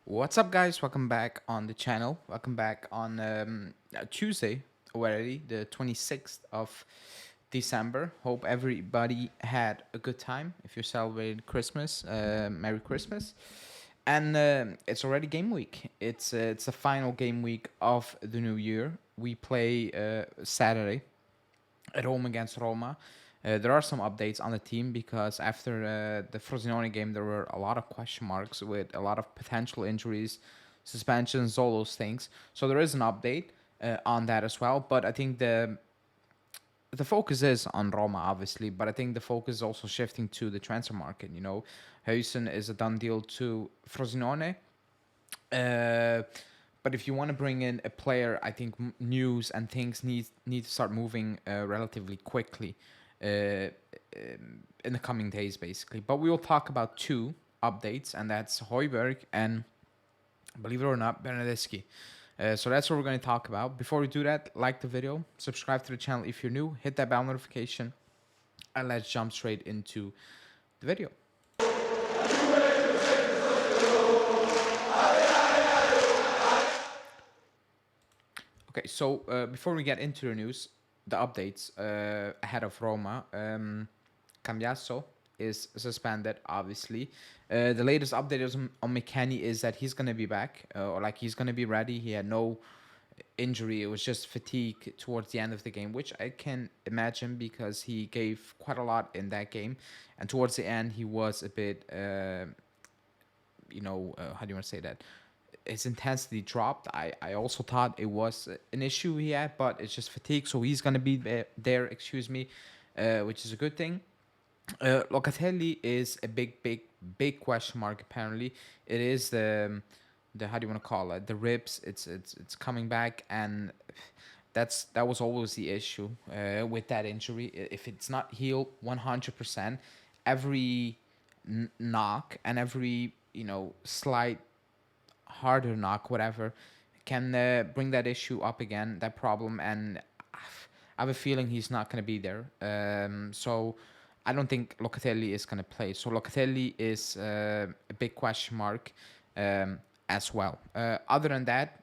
What's up, guys? Welcome back on the channel. Welcome back on Tuesday already, the 26th of December. Hope everybody had a good time. If you're celebrating Christmas, Merry Christmas. And it's already game week. It's the final game week of the new year. We play Saturday at home against Roma. There are some updates on the team because after the Frosinone game, there were a lot of question marks with a lot of potential injuries, suspensions, all those things. So there is an update on that as well. But I think the focus is on Roma, obviously, but I think the focus is also shifting to the transfer market. Huijsen is a done deal to Frosinone. Uh, but if you want to bring in a player, I think news and things need to start moving relatively quickly in the coming days, basically. But we will talk about two updates, and that's Højbjerg and, believe it or not, Bernardeschi. So that's what we're going to talk about. Before we do that, like the video, subscribe to the channel if you're new, hit that bell notification, and let's jump straight into the video. Okay, so before we get into the news, the updates ahead of Roma, Cambiaso is suspended, obviously. The latest update is on McKennie is that he's going to be back, or like he's going to be ready. He had no injury. It was just fatigue towards the end of the game, which I can imagine because he gave quite a lot in that game. And towards the end, he was a bit, how do you want to say that? His intensity dropped. I also thought it was an issue he had, but it's just fatigue. So he's going to be there, which is a good thing. Locatelli is a big question mark. Apparently, it is the how do you want to call it, the ribs. It's coming back, and that was always the issue with that injury. If it's not healed 100%, every knock and every slight harder knock, whatever, can bring that issue up again, that problem, and I have a feeling he's not going to be there. So I don't think Locatelli is going to play. So Locatelli is a big question mark as well. Other than that,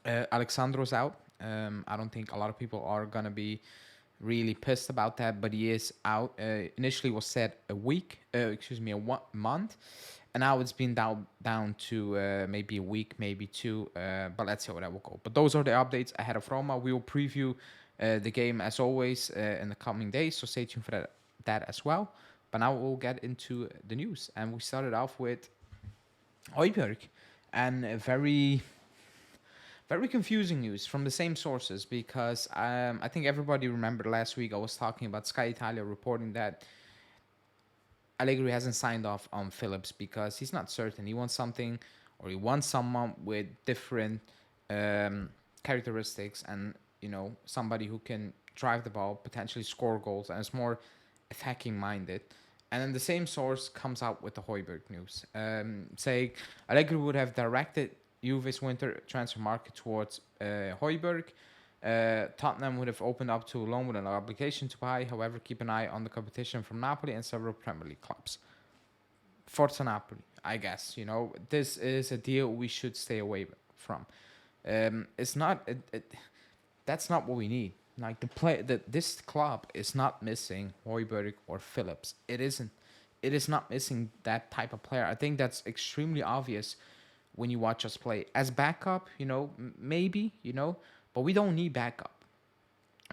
Alexandro's out. I don't think a lot of people are going to be really pissed about that, but he is out. Initially was said a month, and now it's been down to maybe a week, maybe two. But let's see how that will go. But those are the updates ahead of Roma. We will preview the game as always in the coming days, so stay tuned for that as well. But now we'll get into the news, and we started off with Højbjerg, and a very confusing news from the same sources because I think everybody remembered last week I was talking about Sky Italia reporting that Allegri hasn't signed off on Phillips because he's not certain. He wants something, or he wants someone with different characteristics, and somebody who can drive the ball, potentially score goals, and is more attacking minded. And then the same source comes out with the Højbjerg news, saying Allegri would have directed Juve's winter transfer market towards Højbjerg. Tottenham would have opened up to a loan with an obligation to buy. However, keep an eye on the competition from Napoli and several Premier League clubs. Forza Napoli, I guess. This is a deal we should stay away from. It's not. That's not what we need. Like this club is not missing Højbjerg or Phillips. It isn't. It is not missing that type of player. I think that's extremely obvious when you watch us play. As backup, maybe, but we don't need backup.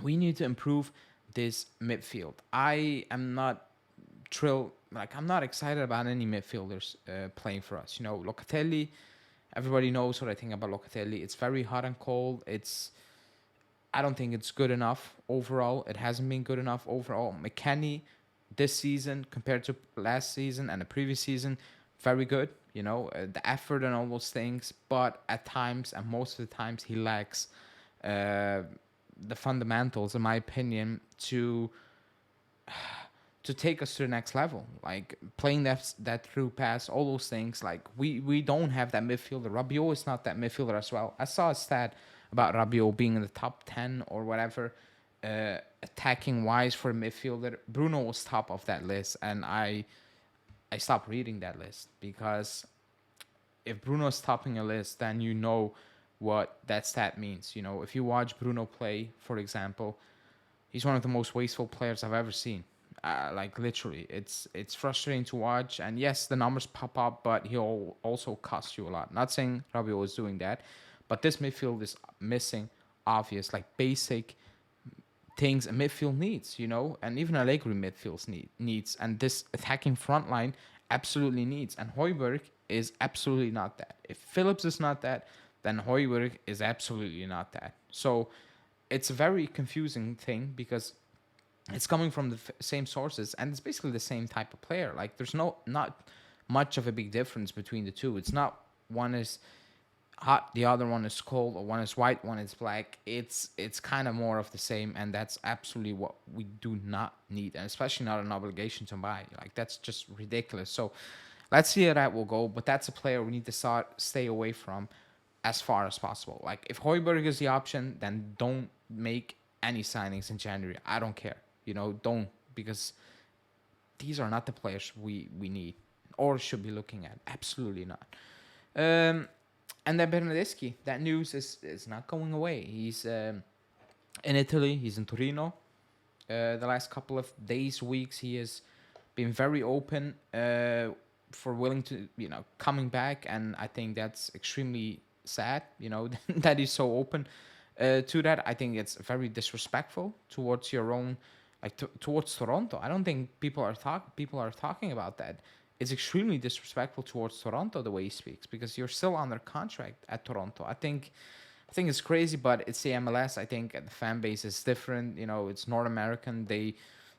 We need to improve this midfield. I am not thrilled. Like, I'm not excited about any midfielders playing for us. Locatelli, everybody knows what I think about Locatelli. It's very hot and cold. I don't think it's good enough overall. It hasn't been good enough overall. McKennie, this season compared to last season and the previous season, very good. The effort and all those things, but at times, and most of the times, he lacks the fundamentals, in my opinion, to take us to the next level. Like playing that through pass, all those things. Like we don't have that midfielder. Rabiot is not that midfielder as well. I saw a stat about Rabiot being in the top 10 or whatever, attacking wise for a midfielder. Bruno was top of that list, and I stopped reading that list because if Bruno's topping a list, then you know what that stat means. If you watch Bruno play, for example, he's one of the most wasteful players I've ever seen. Like literally, it's frustrating to watch. And yes, the numbers pop up, but he'll also cost you a lot. Not saying Rabiot is doing that, but this midfield is missing obvious, like basic things a midfield needs. And even Allegri midfields needs, and this attacking front line absolutely needs. And Højbjerg is absolutely not that. If Phillips is not that, then Højbjerg is absolutely not that. So it's a very confusing thing because it's coming from the same sources and it's basically the same type of player. Like there's not much of a big difference between the two. It's not one is hot, the other one is cold, or one is white, one is black. It's kind of more of the same, and that's absolutely what we do not need, and especially not an obligation to buy. Like that's just ridiculous. So let's see how that will go. But that's a player we need to stay away from as far as possible. Like if Højbjerg is the option, then don't make any signings in January. I don't care. Don't, because these are not the players we need or should be looking at. Absolutely not. And then Bernardeschi, that news is not going away. He's in Italy. He's in Torino. The last couple of days, weeks, he has been very open for willing to, coming back. And I think that's extremely sad, that he's so open to that. I think it's very disrespectful towards your own, like towards Toronto. I don't think people are talking about that. It's extremely disrespectful towards Toronto the way he speaks, because you're still under contract at Toronto. I think it's crazy, but it's the MLS. I think the fan base is different. It's North American. They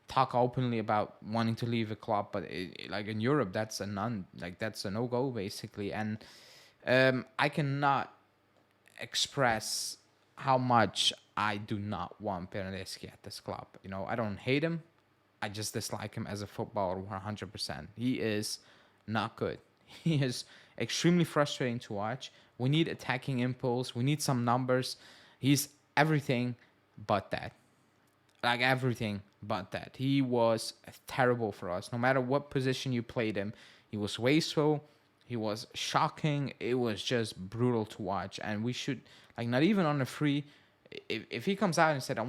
talk openly about wanting to leave a club, but like in Europe, that's a no-go basically. And I cannot express how much I do not want Bernardeschi at this club. I don't hate him. I just dislike him as a footballer 100%. He is not good. He is extremely frustrating to watch. We need attacking impulse. We need some numbers. He's everything but that. Like everything but that. He was terrible for us. No matter what position you played him, he was wasteful. He was shocking. It was just brutal to watch. And we should, like, not even on a free. If he comes out and said, I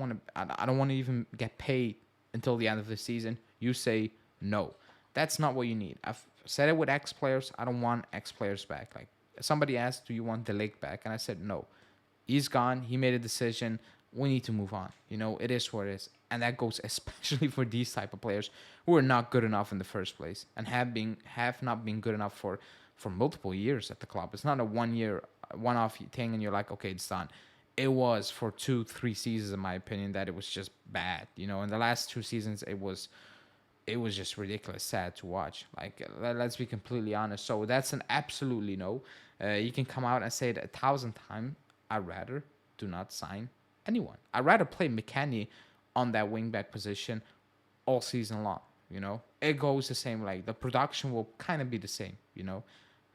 don't want to even get paid until the end of the season, you say no. That's not what you need. I've said it with ex-players. I don't want ex-players back. Like somebody asked, do you want the leg back? And I said no. He's gone. He made a decision. We need to move on. It is what it is. And that goes especially for these type of players who are not good enough in the first place and have not been good enough for multiple years at the club. It's not a one-off thing and you're like, okay, it's done. It was for 2-3 seasons, in my opinion, that it was just bad. In the last 2 seasons, it was just ridiculous, sad to watch. Like, let's be completely honest. So that's an absolutely no. You can come out and say it 1,000 times. I'd rather do not sign anyone. I'd rather play McKennie on that wingback position all season long. It goes the same. Like the production will kind of be the same.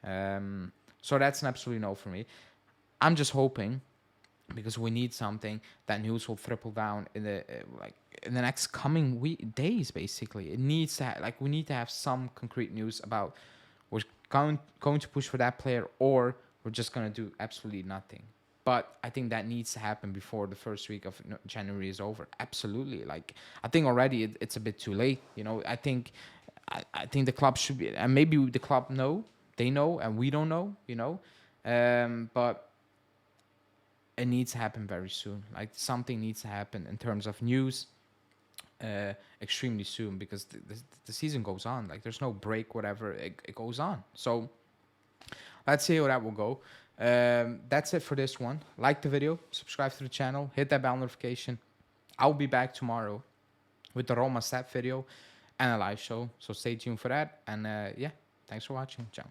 So that's an absolute no for me. I'm just hoping, because we need something, that news will trickle down in the next coming days. Basically, it needs to we need to have some concrete news about we're going to push for that player or we're just going to do absolutely nothing. But I think that needs to happen before the first week of January is over. Absolutely. Like I think already it's a bit too late. I think the club should be, and maybe the club they know and we don't know. But it needs to happen very soon. Like something needs to happen in terms of news extremely soon, because the season goes on. Like there's no break, whatever. It goes on. So let's see how that will go. That's it for this one. Like the video, subscribe to the channel, hit that bell notification. I'll be back tomorrow with the Roma stat video and a live show. So stay tuned for that. And yeah, thanks for watching. Ciao.